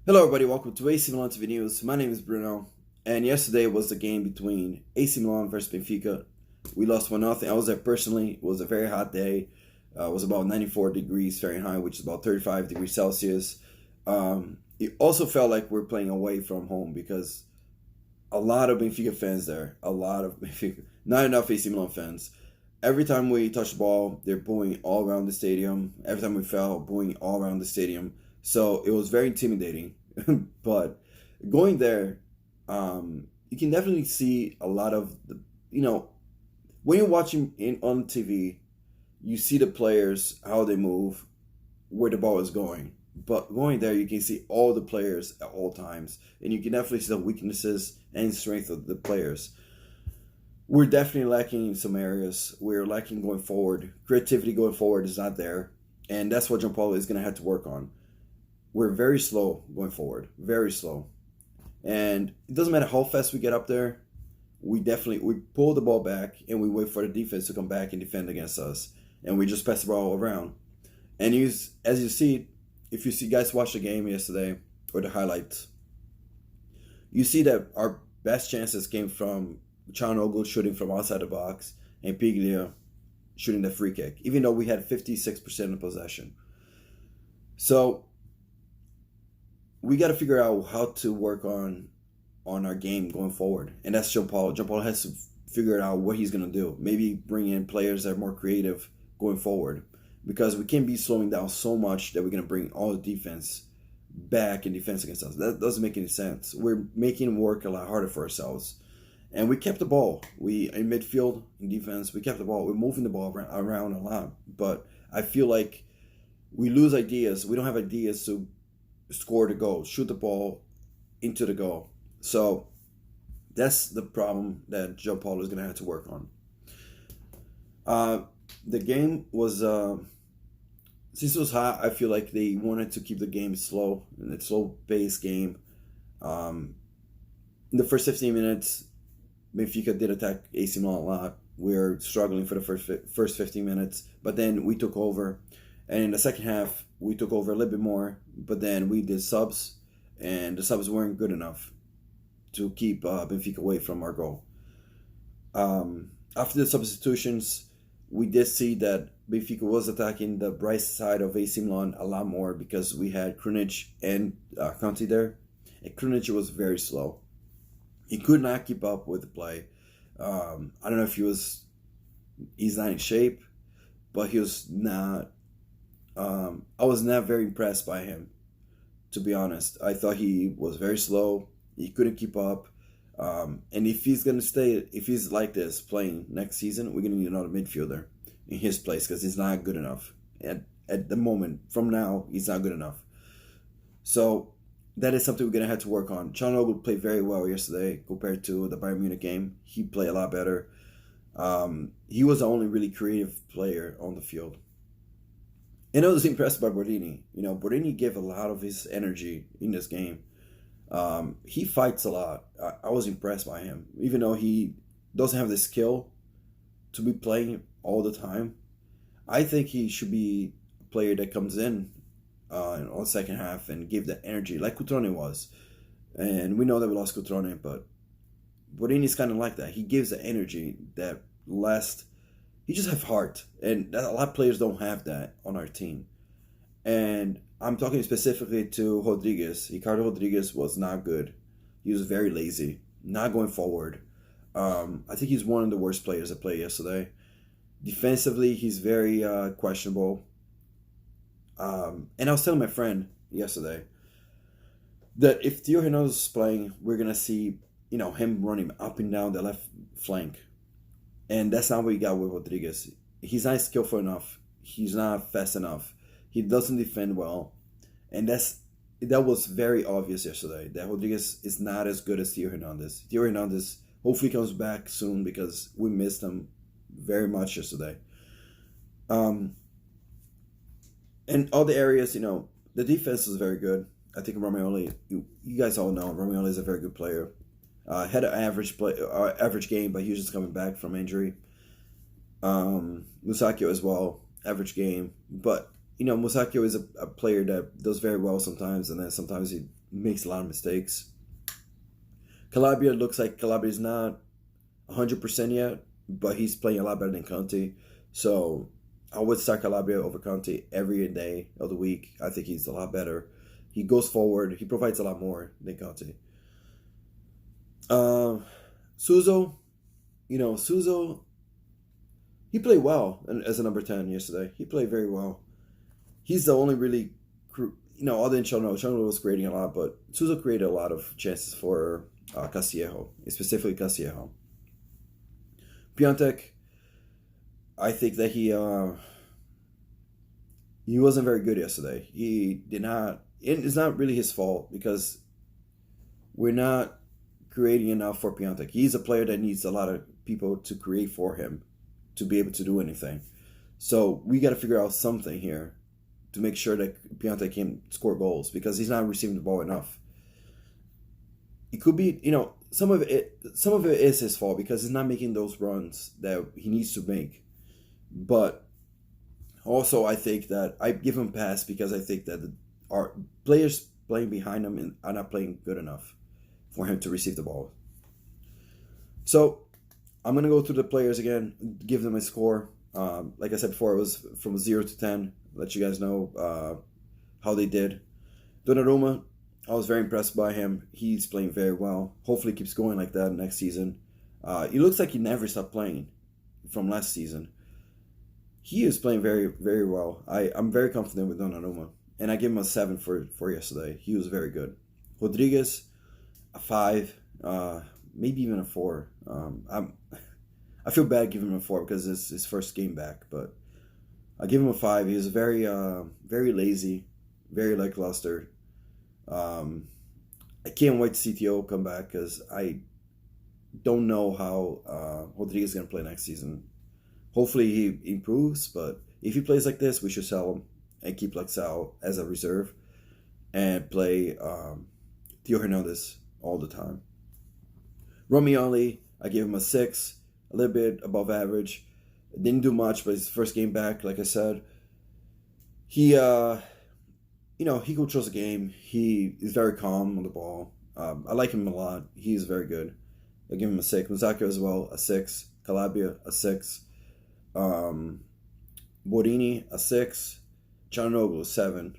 Hello, everybody. Welcome to AC Milan TV News. My name is Bruno, and yesterday was the game between AC Milan versus Benfica. We lost 1-0. I was there personally. It was a very hot day. It was about 94 degrees Fahrenheit, which is about 35 degrees Celsius. It also felt like we're playing away from home because a lot of Benfica fans there. A lot of Benfica, not enough AC Milan fans. Every time we touch the ball, they're booing all around the stadium. Every time we fell, booing all around the stadium. So it was very intimidating. But going there, you can definitely see a lot of the, when you're watching on TV, you see the players, how they move, where the ball is going. But going there, you can see all the players at all times, and you can definitely see the weaknesses and strength of the players. We're definitely lacking in some areas. We're lacking going forward. Creativity going forward is not there, and that's what Gianpaolo is going to have to work on. We're very slow going forward, very slow, and it doesn't matter how fast we get up there. We pull the ball back and we wait for the defense to come back and defend against us, and we just pass the ball around. And as you see, if you see guys watch the game yesterday or the highlights, you see that our best chances came from Chanoglu shooting from outside the box and Piglia shooting the free kick, even though we had 56% of possession. So we got to figure out how to work on our game going forward, and that's Gianpaolo. Gianpaolo has to figure out what he's gonna do. Maybe bring in players that are more creative going forward, because we can't be slowing down so much that we're gonna bring all the defense back in defense against us. That doesn't make any sense. We're making work a lot harder for ourselves, and we kept the ball. We in midfield in defense, we kept the ball. We're moving the ball around a lot, but I feel like we lose ideas. We don't have ideas to score the goal, shoot the ball into the goal. So that's the problem that Gianpaolo is going to have to work on. The game was, since it was hot, I feel like they wanted to keep the game slow, and it's slow-paced game. In the first 15 minutes, Benfica did attack AC Milan a lot. We were struggling for the first 15 minutes, but then we took over. And in the second half, we took over a little bit more, but then we did subs, and the subs weren't good enough to keep Benfica away from our goal. After the substitutions, we did see that Benfica was attacking the right side of AC Milan a lot more because we had Krunic and Conti there. And Krunic was very slow. He could not keep up with the play. I don't know if he's not in shape, but he was not. I was not very impressed by him, to be honest. I thought he was very slow. He couldn't keep up. And if he's like this playing next season, we're going to need another midfielder in his place because he's not good enough. At the moment, from now, he's not good enough. So that is something we're going to have to work on. Chanoglu played very well yesterday compared to the Bayern Munich game. He played a lot better. He was the only really creative player on the field. And I was impressed by Borini. Borini gave a lot of his energy in this game. He fights a lot. I was impressed by him. Even though he doesn't have the skill to be playing all the time, I think he should be a player that comes in the second half and give the energy like Cutrone was. And we know that we lost Cutrone, but Borini's kind of like that. He gives the energy that lasts. He just have heart, and a lot of players don't have that on our team. And I'm talking specifically to Rodriguez. Ricardo Rodriguez was not good. He was very lazy, not going forward. I think he's one of the worst players that played yesterday. Defensively, he's very questionable. And I was telling my friend yesterday that if Theo Hernandez is playing, we're gonna see him running up and down the left flank. And that's not what we got with Rodriguez. He's not skillful enough. He's not fast enough. He doesn't defend well. And that was very obvious yesterday, that Rodriguez is not as good as Theo Hernandez. Theo Hernandez hopefully comes back soon because we missed him very much yesterday. And all the areas, the defense was very good. I think Romagnoli, you guys all know, Romagnoli is a very good player. Had an average game, but he was just coming back from injury. Musacchio as well, average game. But Musakio is a player that does very well sometimes, and then sometimes he makes a lot of mistakes. Calabria looks like Calabria is not 100% yet, but he's playing a lot better than Conte. So I would start Calabria over Conte every day of the week. I think he's a lot better. He goes forward. He provides a lot more than Conte. Suso, Suso, he played well as a number 10 yesterday. He played very well. He's the only really, other than Chono was creating a lot, but Suso created a lot of chances for Castillejo, specifically Castillejo. Piontek, I think that he wasn't very good yesterday. He did not. It's not really his fault because we're not creating enough for Piontek. He's a player that needs a lot of people to create for him to be able to do anything. So we got to figure out something here to make sure that Piontek can score goals because he's not receiving the ball enough. It could be, some of it is his fault because he's not making those runs that he needs to make. But also, I think that I give him a pass because I think that our players playing behind him are not playing good enough for him to receive the ball. So I'm gonna go through the players again, give them a score. Like I said before, it was from 0 to 10. Let you guys know how they did. Donnarumma, I was very impressed by him. He's playing very well. Hopefully, keeps going like that next season. He looks like he never stopped playing from last season. He is playing very, very well. I'm very confident with Donnarumma. And I give him a 7 for yesterday. He was very good. Rodriguez, a 5, maybe even a 4. I feel bad giving him a 4 because it's his first game back. But I give him a 5. He was very, very lazy, very lackluster. I can't wait to see Theo come back because I don't know how Rodriguez is going to play next season. Hopefully he improves, but if he plays like this, we should sell him and keep Lexal as a reserve and play Theo Hernandez all the time. Romioli, I gave him a 6, a little bit above average. Didn't do much, but his first game back, like I said, he controls the game. He is very calm on the ball. I like him a lot. He's very good. I give him a 6. Musacchio as well, a 6. Calabria, a 6. Borini, a 6. Chanoglu, 7.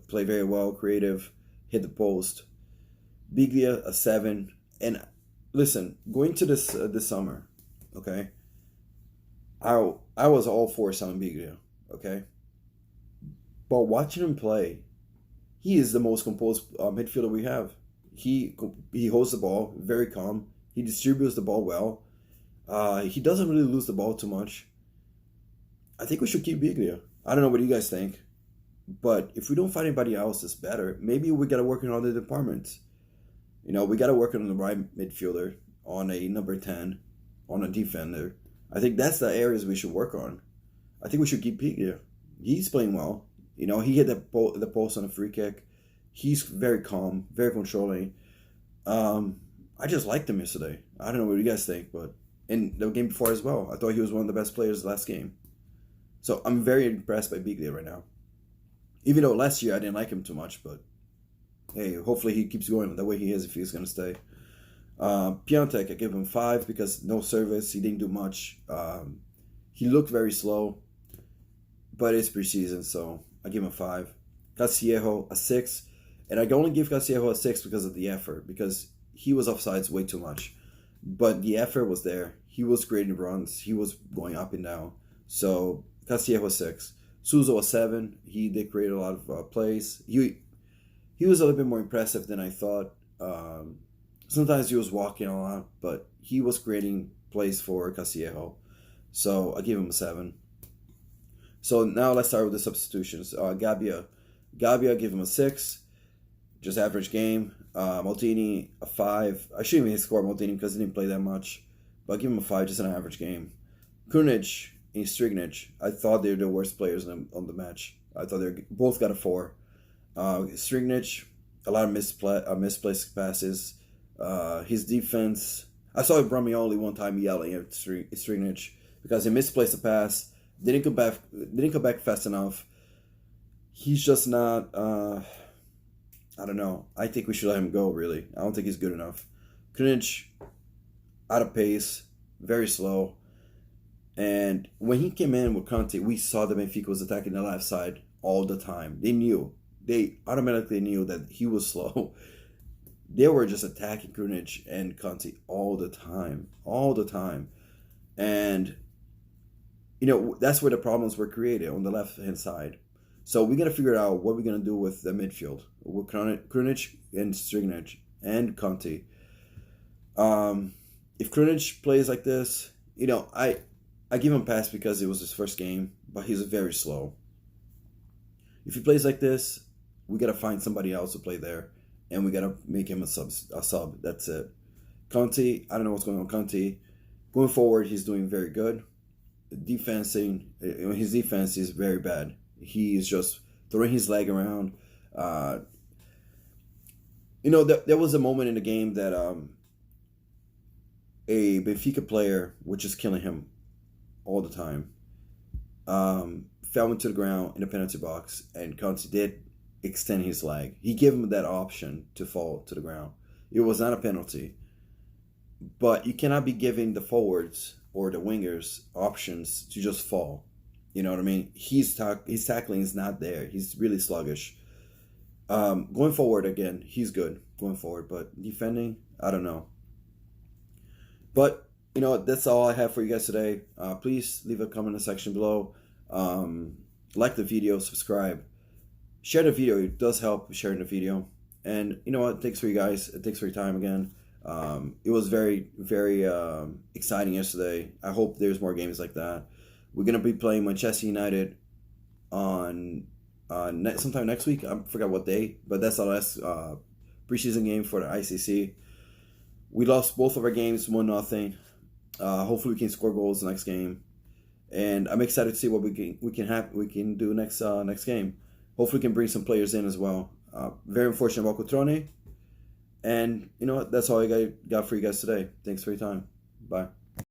Play very well, creative, hit the post. Biglia, a 7. And listen, going to this summer, okay, I was all for selling Biglia, okay? But watching him play, he is the most composed midfielder we have. He holds the ball very calm. He distributes the ball well. He doesn't really lose the ball too much. I think we should keep Biglia. I don't know what you guys think. But if we don't find anybody else that's better, maybe we got to work on other departments. We got to work on the right midfielder, on a number 10, on a defender. I think that's the areas we should work on. I think we should keep Biglia. He's playing well. He hit the post on a free kick. He's very calm, very controlling. I just liked him yesterday. I don't know what you guys think, but in the game before as well, I thought he was one of the best players last game. So I'm very impressed by Biglia right now. Even though last year I didn't like him too much, but hey, hopefully he keeps going the way he is if he's going to stay. Piontek, I give him 5 because no service. He didn't do much. He looked very slow, but it's preseason, so I give him a 5. Castillejo, a 6. And I can only give Castillejo a 6 because of the effort, because he was offsides way too much. But the effort was there. He was creating runs. He was going up and down. So Castillejo, 6. Suso, a 7. He did create a lot of plays. He was a little bit more impressive than I thought. Sometimes he was walking a lot, but he was creating plays for Castillejo. So I give him a 7. So now let's start with the substitutions. Gabbia, give him a 6. Just average game. Maltini, a 5. I shouldn't even score Maltini because he didn't play that much. But I'll give him a 5, just an average game. Krunic and Strignic, I thought they were the worst players on the match. I thought they both got a 4. Strignic, a lot of misplaced passes. His defense, I saw Bramioli one time yelling at Strignic because he misplaced a pass, didn't come back fast enough. he's just not. I don't know. I think we should let him go. Really, I don't think he's good enough. Krunic out of pace, very slow. And when he came in with Conte, we saw that Benfica was attacking the left side all the time. They knew. They automatically knew that he was slow. They were just attacking Krunic and Conte all the time. All the time. And, that's where the problems were created on the left-hand side. So we got to figure out what we're going to do with the midfield. With Krunic and Strignic and Conte. If Krunic plays like this, I give him a pass because it was his first game, but he's very slow. If he plays like this, we gotta find somebody else to play there, and we gotta make him a sub. That's it. Conte, I don't know what's going on with Conte. Going forward, he's doing very good. His defense is very bad. He is just throwing his leg around. There was a moment in the game that a Benfica player, which is killing him all the time, fell into the ground in the penalty box, and Conte did extend his leg. He gave him that option to fall to the ground. It was not a penalty, but you cannot be giving the forwards or the wingers options to just fall. You know what I mean? His tackling is not there. He's really sluggish. Going forward, again, he's good going forward, but defending, I don't know. But that's all I have for you guys today. Please leave a comment in the section below. Like the video, subscribe, share the video. It does help sharing the video. And you know what? Thanks for you guys. Thanks for your time again. It was very, very exciting yesterday. I hope there's more games like that. We're gonna be playing Manchester United on sometime next week. I forgot what day, but that's our last preseason game for the ICC. We lost both of our games 1-0. Hopefully we can score goals next game, and I'm excited to see what we can do next game. Hopefully we can bring some players in as well. Very unfortunate about Cotrone, and that's all I got for you guys today. Thanks for your time. Bye.